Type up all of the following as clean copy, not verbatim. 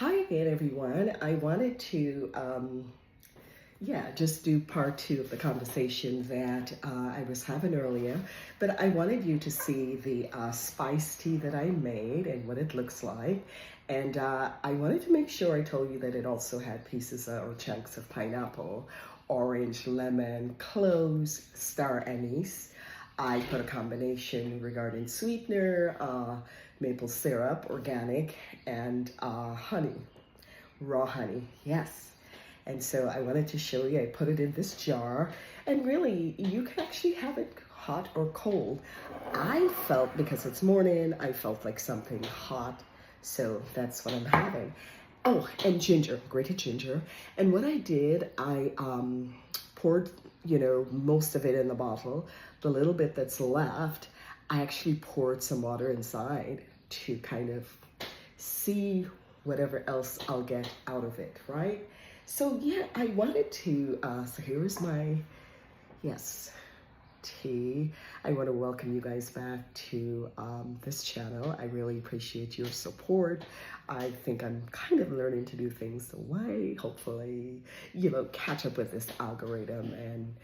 Hi again, everyone. I wanted to, just do part two of the conversation that I was having earlier. But I wanted you to see the spice tea that I made and what it looks like. And I wanted to make sure I told you that it also had pieces or chunks of pineapple, orange, lemon, cloves, star anise. I put a combination regarding sweetener, maple syrup, organic, and honey, raw honey, yes. And so I wanted to show you, I put it in this jar, and really, you can actually have it hot or cold. I felt, because it's morning, I felt like something hot, so that's what I'm having. Oh, and ginger, grated ginger. And what I did, I poured, most of it in the bottle. The little bit that's left, I actually poured some water inside to kind of see whatever else I'll get out of it, right? So yeah, I wanted to, so here's my, yes, tea. I want to welcome you guys back to this channel. I really appreciate your support. I think I'm kind of learning to do things the way, hopefully, catch up with this algorithm and,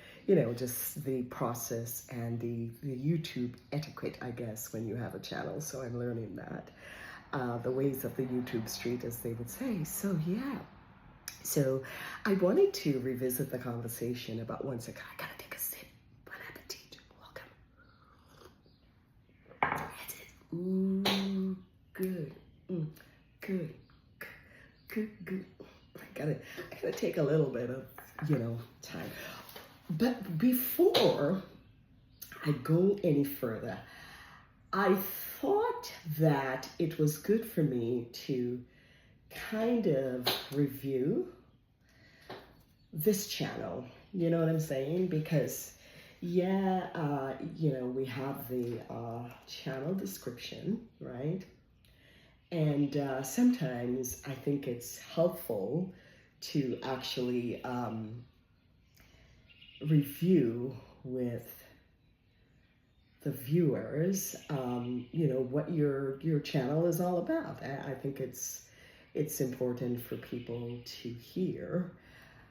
just the process and the YouTube etiquette, I guess, when you have a channel. So I'm learning that. The ways of the YouTube street, as they would say. So yeah. So I wanted to revisit the conversation about one second. I gotta take a sip. Bon appetit. Welcome. That's it. Ooh, good. Good. Good. I gotta take a little bit of, time. But before I go any further, I thought that it was good for me to kind of review this channel, you know what I'm saying? Because we have the channel description, right? And sometimes I think it's helpful to actually review with the viewers, what your channel is all about. I think it's important for people to hear.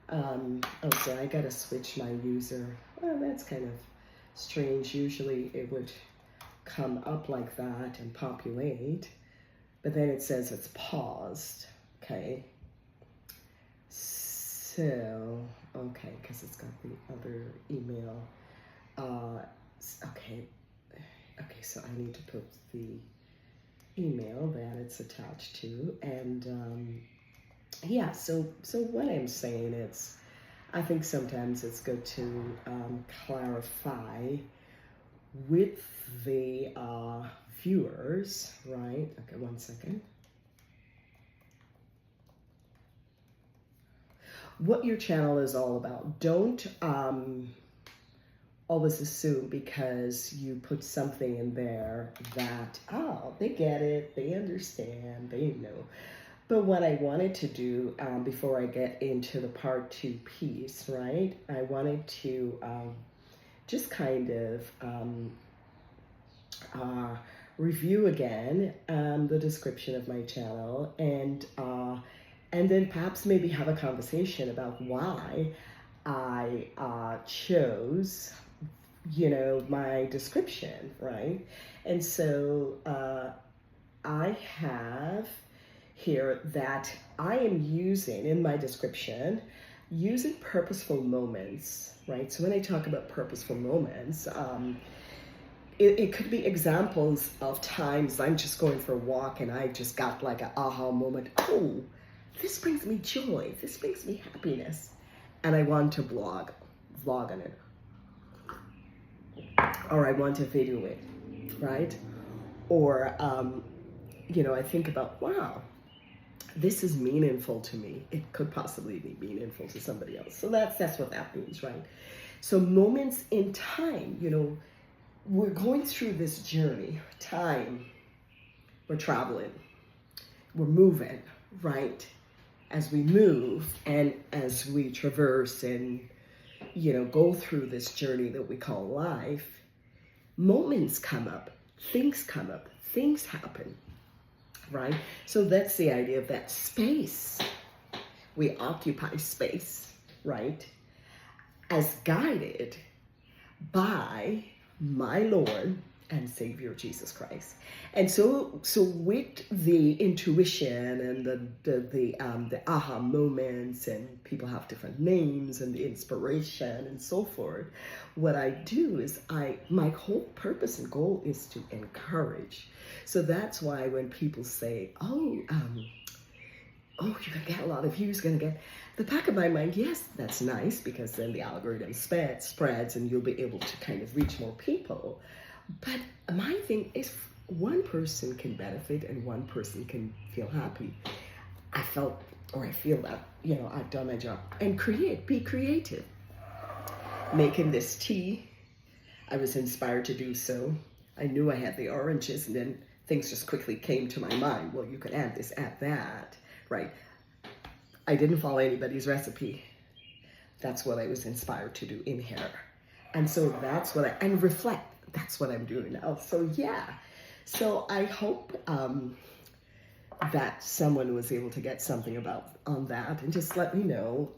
So I gotta switch my user. Well, that's kind of strange. Usually it would come up like that and populate, but then it says it's paused, okay? So, okay, because it's got the other email. Okay, so I need to put the email that it's attached to, and so what I'm saying is, I think sometimes it's good to clarify with the viewers, right? Okay, one second. What your channel is all about. Don't always assume because you put something in there that, they get it, they understand, they know. But what I wanted to do before I get into the part two piece, right? I wanted to just kind of review again the description of my channel, and then perhaps maybe have a conversation about why I chose, my description, right? And so I have here that I am using in my description, using purposeful moments, right? So when I talk about purposeful moments, it could be examples of times I'm just going for a walk and I just got like an aha moment. Oh, this brings me joy. This brings me happiness. And I want to vlog on it. Or I want to video it, right? Or, I think about, wow, this is meaningful to me. It could possibly be meaningful to somebody else. So that's what that means, right? So moments in time, we're going through this journey, time, we're traveling, we're moving, right? As we move and as we traverse and, go through this journey that we call life, moments come up, things happen. right? So that's the idea of that space. We occupy space, right? As guided by my Lord and Savior Jesus Christ. And so with the intuition and the aha moments, and people have different names, and the inspiration and so forth, what I do is my whole purpose and goal is to encourage. So that's why when people say, you're gonna get a lot of views, gonna get, the back of my mind, yes, that's nice, because then the algorithm spreads and you'll be able to kind of reach more people. But my thing is, one person can benefit and one person can feel happy. I feel that, I've done my job. And be creative. Making this tea, I was inspired to do so. I knew I had the oranges, and then things just quickly came to my mind. Well, you could add this, add that, right? I didn't follow anybody's recipe. That's what I was inspired to do in here. And so that's what and reflect. That's what I'm doing now. So yeah. So I hope that someone was able to get something on that, and just let me know,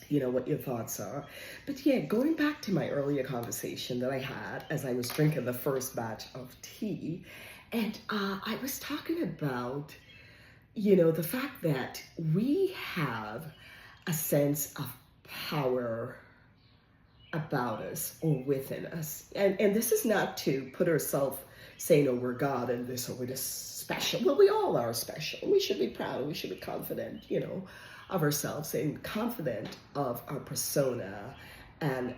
what your thoughts are. But yeah, going back to my earlier conversation that I had as I was drinking the first batch of tea, and I was talking about, the fact that we have a sense of power about us or within us. And this is not to put ourselves saying, we're God and this, or we're just special. Well, we all are special. We should be proud. We should be confident, of ourselves, and confident of our persona and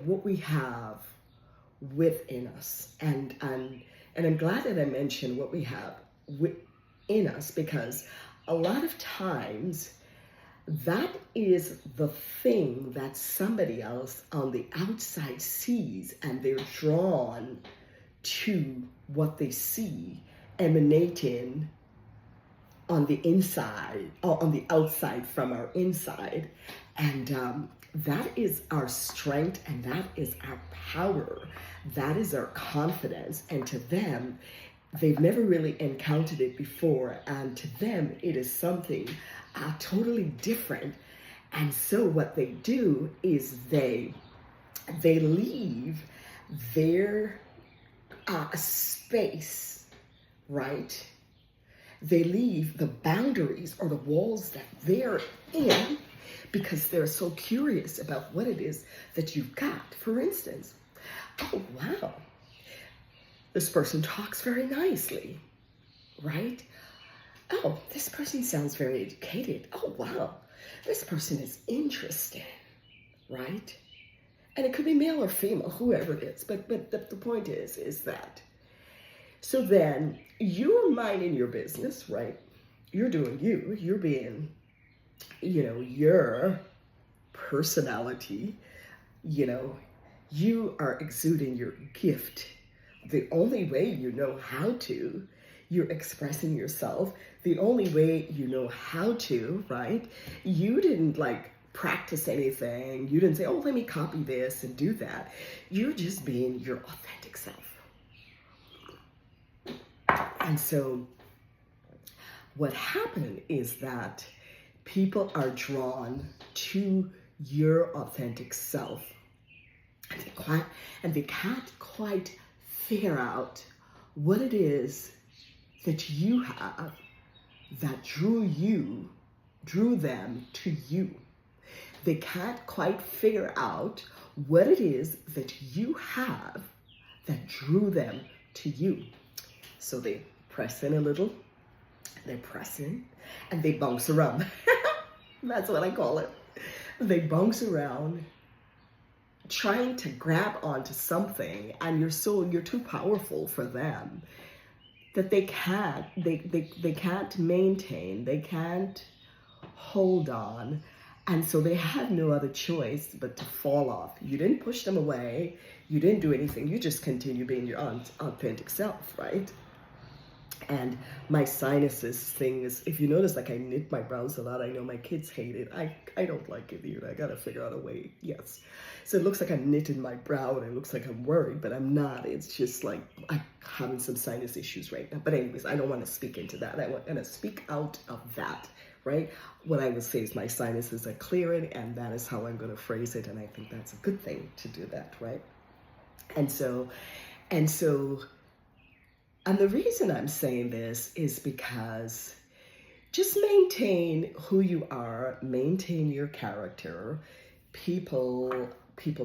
what we have within us. And I'm glad that I mentioned what we have within us, because a lot of times that is the thing that somebody else on the outside sees, and they're drawn to what they see emanating on the inside, or on the outside from our inside. And that is our strength, and that is our power. That is our confidence. And to them, they've never really encountered it before. And to them, it is something totally different. And so what they do is they leave their space, right? They leave the boundaries or the walls that they're in, because they're so curious about what it is that you've got. For instance, oh, wow, this person talks very nicely, right? Oh, this person sounds very educated. Oh, wow, this person is interesting, right? And it could be male or female, whoever it is. But the point is that, so then you're minding your business, right? You're doing you. You're being, your personality. You are exuding your gift. The only way you know how to, you're expressing yourself. The only way you know how to, right? You didn't practice anything. You didn't say, let me copy this and do that. You're just being your authentic self. And so what happened is that people are drawn to your authentic self, and they can't quite figure out what it is that you have that drew them to you. They can't quite figure out what it is that you have that drew them to you. So they press in a little, they press in, and they bounce around. That's what I call it. They bounce around, trying to grab onto something, and you're too powerful for them, that they can't maintain, they can't hold on. And so they have no other choice but to fall off. You didn't push them away. You didn't do anything. You just continue being your authentic self, right? And my sinuses thing is, if you notice, like I knit my brows a lot. I know my kids hate it. I don't like it either. I gotta figure out a way. Yes. So it looks like I'm knitting my brow and it looks like I'm worried, but I'm not. It's just like I'm having some sinus issues right now. But anyways, I don't want to speak into that. I want to speak out of that, right? What I would say is my sinuses are clearing, and that is how I'm going to phrase it. And I think that's a good thing to do that, right? And so, and so, and the reason I'm saying this is because just maintain who you are, maintain your character. People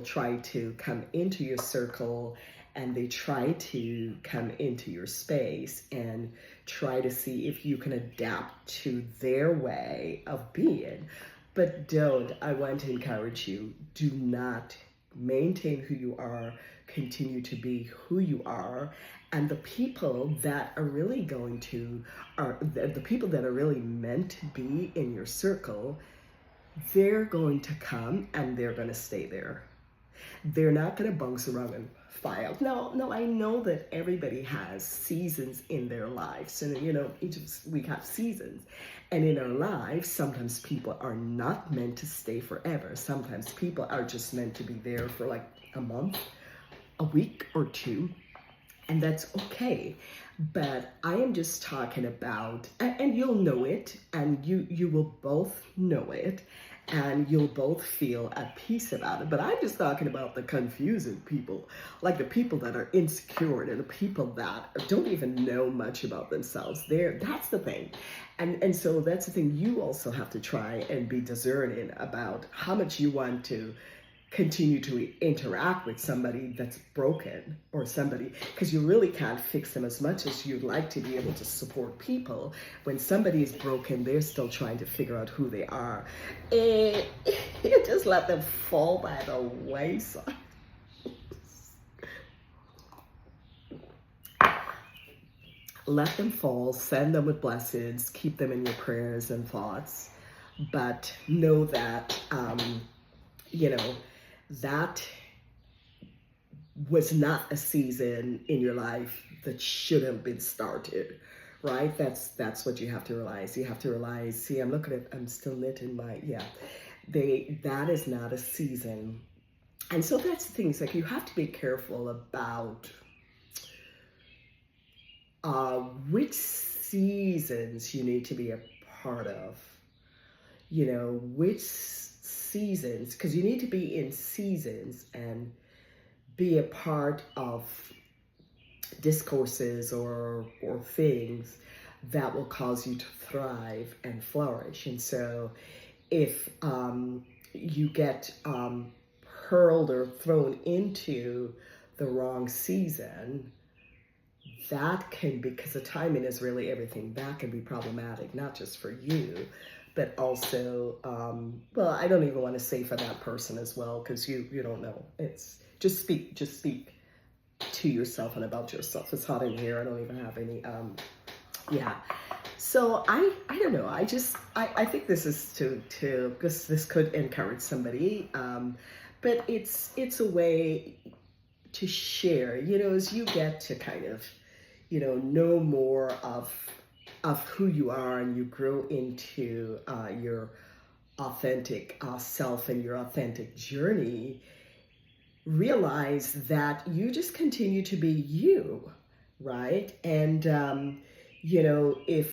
try to come into your circle and they try to come into your space and try to see if you can adapt to their way of being. But I want to encourage you, do not maintain who you are, continue to be who you are. And the people that are really the people that are really meant to be in your circle, they're going to come and they're going to stay there. They're not going to bounce around and file. No, I know that everybody has seasons in their lives. And, we have seasons. And in our lives, sometimes people are not meant to stay forever. Sometimes people are just meant to be there for like a month, a week or two. And that's okay. But I am just talking about, and you'll know it, and you will both know it, and you'll both feel at peace about it. But I'm just talking about the confusing people, like the people that are insecure and the people that don't even know much about themselves. That's the thing. And so that's the thing. You also have to try and be discerning about how much you want to continue to interact with somebody that's broken, or somebody, because you really can't fix them as much as you'd like to be able to support people. When somebody is broken, they're still trying to figure out who they are. You just let them fall by the wayside. Let them fall, send them with blessings, keep them in your prayers and thoughts, but know that, that was not a season in your life that should have been started, right? That's what you have to realize. You have to realize, see, I'm still knitting that is not a season. And so that's the thing. It's like you have to be careful about which seasons you need to be a part of, which seasons, because you need to be in seasons and be a part of discourses or things that will cause you to thrive and flourish. And so if you get hurled or thrown into the wrong season, that can be, because the timing is really everything, that can be problematic, not just for you, but also, I don't even want to say for that person as well, because you don't know. It's just speak to yourself and about yourself. It's hot in here. I don't even have any, So I don't know. I think this is because this could encourage somebody, but it's a way to share, as you get to kind of, know more of who you are, and you grow into your authentic self and your authentic journey, realize that you just continue to be you, right? And, if